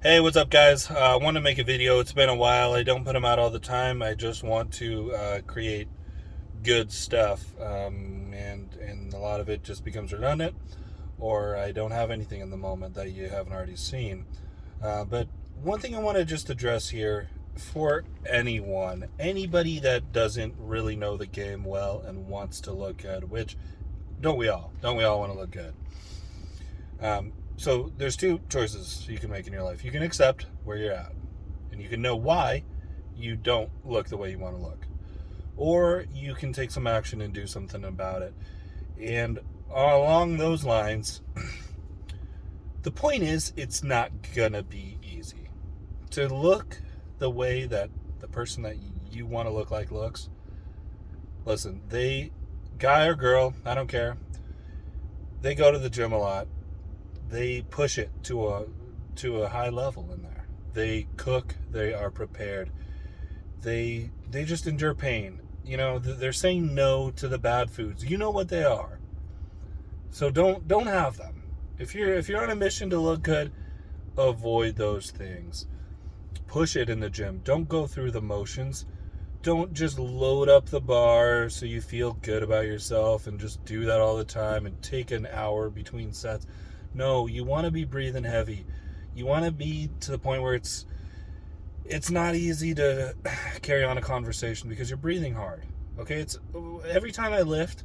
Hey, what's up, guys? I want to make a video. It's been a while. I don't put them out all the time. I just want to create good stuff, and a lot of it just becomes redundant, or I don't have anything in the moment that you haven't already seen. But one thing I want to just address here for anybody that doesn't really know the game well and wants to look good, which don't we all? Don't we all want to look good? So there's two choices you can make in your life. You can accept where you're at, and you can know why you don't look the way you want to look, or you can take some action and do something about it. And along those lines, the point is, it's not gonna be easy to look the way that the person that you want to look like looks. Listen, guy or girl, I don't care. They go to the gym a lot. They push it to a high level in there. They cook. They are prepared. They just endure pain. They're saying no to the bad foods. You know what they are. So don't have them. If you're on a mission to look good, avoid those things. Push it in the gym. Don't go through the motions. Don't just load up the bar so you feel good about yourself and just do that all the time and take an hour between sets. No, you want to be breathing heavy. You want to be to the point where it's not easy to carry on a conversation because you're breathing hard. Okay, it's every time I lift,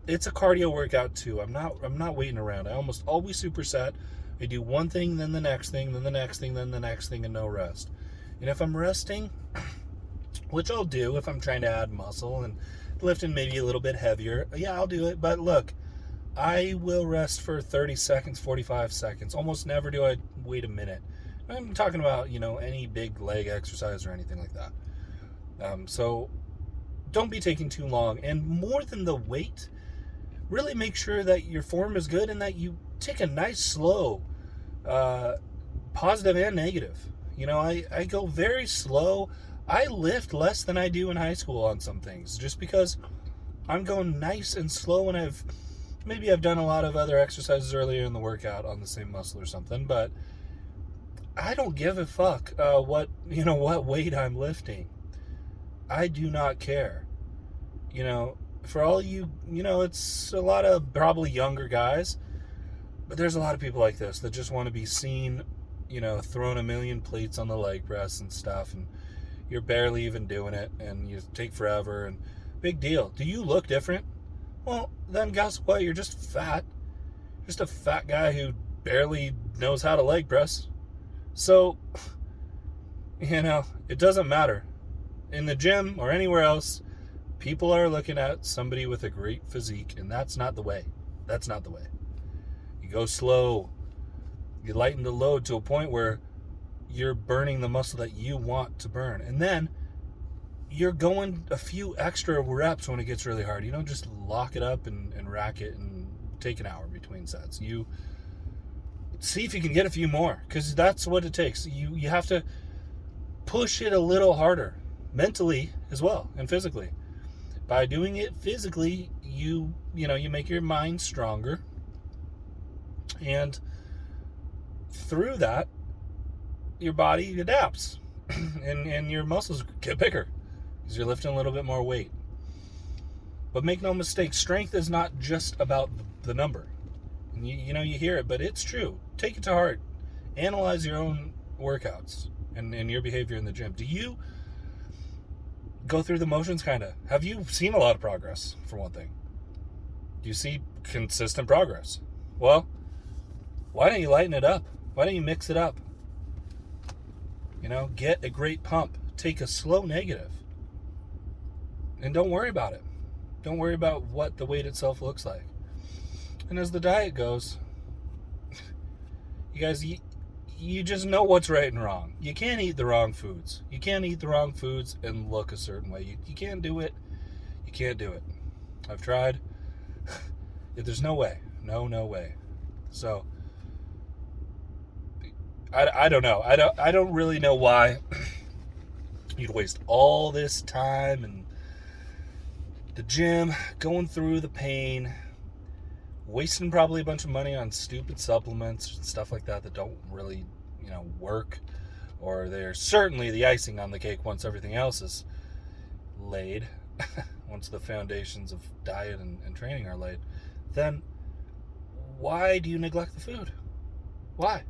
it's a cardio workout too. I'm not waiting around. I almost always superset. I do one thing, then the next thing, then the next thing, then the next thing, and no rest. And if I'm resting, which I'll do if I'm trying to add muscle and lifting maybe a little bit heavier, yeah, I'll do it. But look, I will rest for 30 seconds, 45 seconds. Almost never do I wait a minute. I'm talking about, any big leg exercise or anything like that. So don't be taking too long. And more than the weight, really make sure that your form is good and that you take a nice, slow, positive and negative. I go very slow. I lift less than I do in high school on some things just because I'm going nice and slow, and maybe I've done a lot of other exercises earlier in the workout on the same muscle or something, but I don't give a fuck what weight I'm lifting. I do not care. For all it's a lot of probably younger guys, but there's a lot of people like this that just want to be seen, throwing a million plates on the leg press and stuff, and you're barely even doing it, and you take forever, and big deal. Do you look different? Well, then guess what? You're just fat. Just a fat guy who barely knows how to leg press. So, it doesn't matter. In the gym or anywhere else, people are looking at somebody with a great physique, and that's not the way. That's not the way. You go slow. You lighten the load to a point where you're burning the muscle that you want to burn. And then you're going a few extra reps when it gets really hard. You don't just lock it up and rack it and take an hour between sets. You see if you can get a few more, because that's what it takes. You have to push it a little harder, mentally as well and physically. By doing it physically, you make your mind stronger, and through that, your body adapts, and your muscles get bigger because you're lifting a little bit more weight. But make no mistake, strength is not just about the number. And you hear it, but it's true. Take it to heart. Analyze your own workouts and your behavior in the gym. Do you go through the motions, kind of? Have you seen a lot of progress, for one thing? Do you see consistent progress? Well, why don't you lighten it up? Why don't you mix it up? Get a great pump. Take a slow negative. And don't worry about it. Don't worry about what the weight itself looks like. And as the diet goes, you guys, you just know what's right and wrong. You can't eat the wrong foods. You can't eat the wrong foods and look a certain way. You can't do it. You can't do it. I've tried. There's no way. No way. So, I don't know. I don't really know why you'd waste all this time and the gym, going through the pain, wasting probably a bunch of money on stupid supplements and stuff like that don't really work, or they're certainly the icing on the cake once everything else is laid, once the foundations of diet and training are laid, then why do you neglect the food? Why?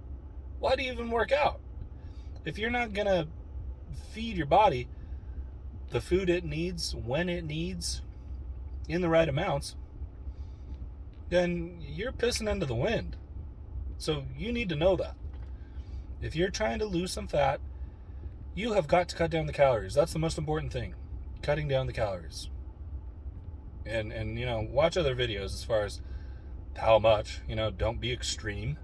Why do you even work out? If you're not going to feed your body the food it needs, when it needs, in the right amounts, then you're pissing into the wind. So you need to know that. If you're trying to lose some fat, you have got to cut down the calories. That's the most important thing. Cutting down the calories. And watch other videos as far as how much. Don't be extreme.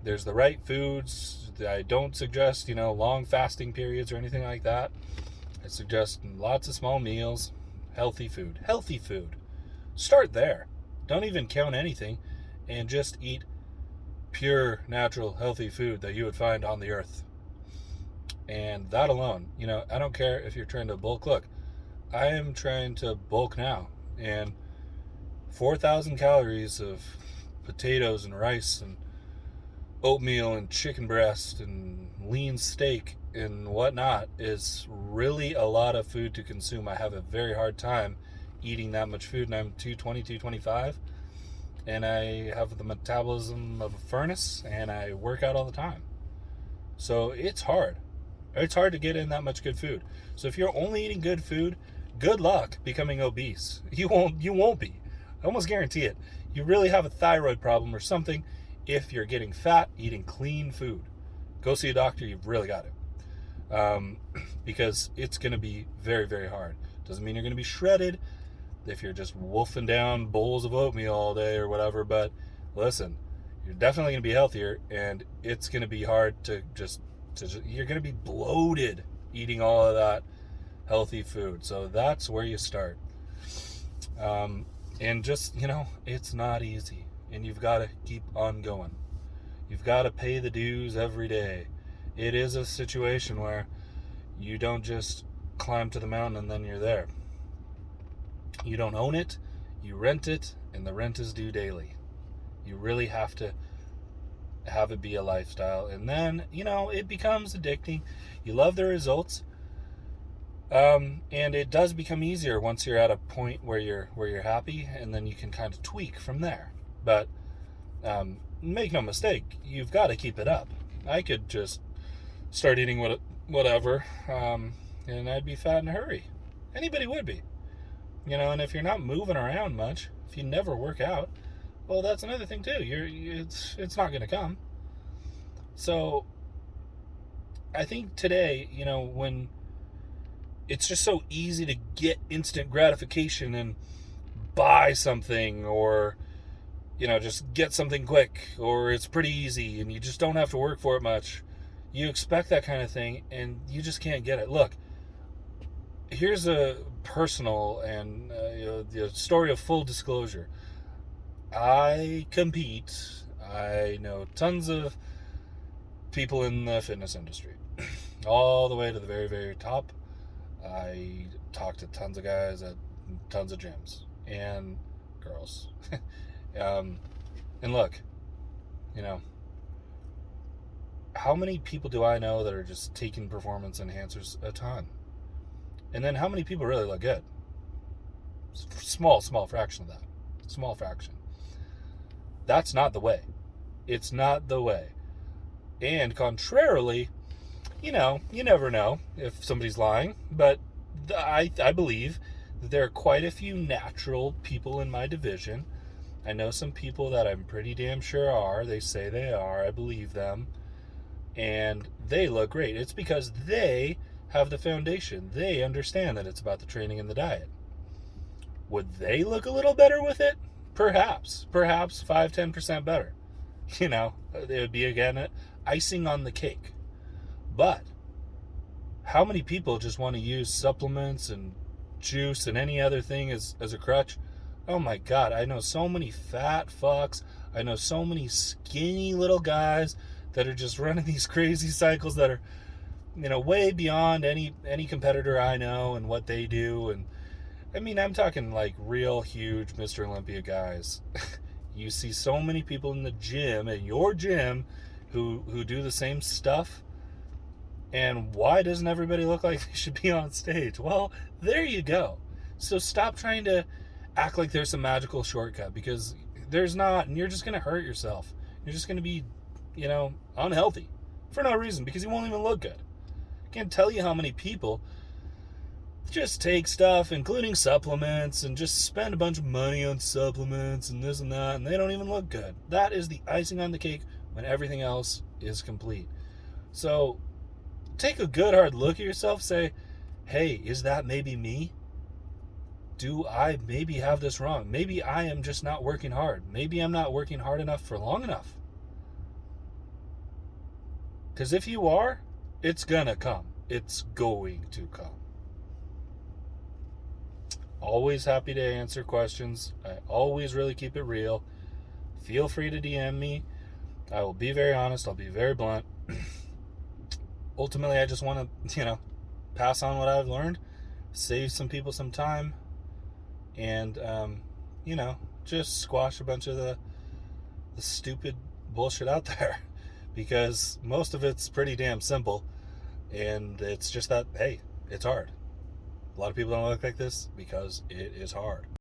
There's the right foods. I don't suggest, long fasting periods or anything like that. I suggest lots of small meals. Healthy food. Healthy food. Start there. Don't even count anything and just eat pure, natural, healthy food that you would find on the earth. And that alone, I don't care if you're trying to bulk. Look, I am trying to bulk now, and 4,000 calories of potatoes and rice and oatmeal and chicken breast and lean steak and whatnot is really a lot of food to consume. I have a very hard time eating that much food, and I'm 220, 225, and I have the metabolism of a furnace, and I work out all the time. So it's hard. It's hard to get in that much good food. So if you're only eating good food, good luck becoming obese. You won't be. I almost guarantee it. You really have a thyroid problem or something if you're getting fat eating clean food. Go see a doctor. You've really got it. Because it's going to be very, very hard. Doesn't mean you're going to be shredded if you're just wolfing down bowls of oatmeal all day or whatever. But listen, you're definitely going to be healthier, and it's going to be hard to you're going to be bloated eating all of that healthy food. So that's where you start. And just, it's not easy, and you've got to keep on going. You've got to pay the dues every day. It is a situation where you don't just climb to the mountain and then you're there. You don't own it, you rent it, and the rent is due daily. You really have to have it be a lifestyle, and then it becomes addicting. You love the results, and it does become easier once you're at a point where you're happy, and then you can kind of tweak from there. But make no mistake, you've got to keep it up. I could just start eating whatever, and I'd be fat in a hurry. Anybody would be, and if you're not moving around much, if you never work out, well, that's another thing too. It's not going to come. So I think today, when it's just so easy to get instant gratification and buy something, or just get something quick, or it's pretty easy and you just don't have to work for it much, you expect that kind of thing and you just can't get it. Look, here's a personal and the story of full disclosure. I compete. I know tons of people in the fitness industry, all the way to the very, very top. I talk to tons of guys at tons of gyms and girls. And look, how many people do I know that are just taking performance enhancers? A ton. And then how many people really look good? Small fraction of that. Small fraction. That's not the way. It's not the way. And contrarily, you never know if somebody's lying, but I believe that there are quite a few natural people in my division. I know some people that I'm pretty damn sure are. They say they are. I believe them. And they look great. It's because they have the foundation. They understand that it's about the training and the diet. Would they look a little better with it? Perhaps 5-10% better. It would be, again, icing on the cake. But how many people just want to use supplements and juice and any other thing as a crutch? Oh my God, I know so many fat fucks. I know so many skinny little guys that are just running these crazy cycles that are, way beyond any competitor I know and what they do. And I mean, I'm talking like real huge Mr. Olympia guys. You see so many people in the gym, in your gym, who do the same stuff. And why doesn't everybody look like they should be on stage? Well, there you go. So stop trying to act like there's some magical shortcut, because there's not, and you're just going to hurt yourself. You're just going to be, unhealthy for no reason, because you won't even look good. I can't tell you how many people just take stuff, including supplements, and just spend a bunch of money on supplements and this and that, and they don't even look good. That is the icing on the cake when everything else is complete. So take a good hard look at yourself. Say, hey, is that maybe me? Do I maybe have this wrong? Maybe I am just not working hard. Maybe I'm not working hard enough for long enough. Because if you are, it's gonna come. It's going to come. Always happy to answer questions. I always really keep it real. Feel free to DM me. I will be very honest. I'll be very blunt. Ultimately, I just want to, pass on what I've learned, save some people some time, and, just squash a bunch of the stupid bullshit out there, because most of it's pretty damn simple, and it's just that, hey, it's hard. A lot of people don't look like this because it is hard.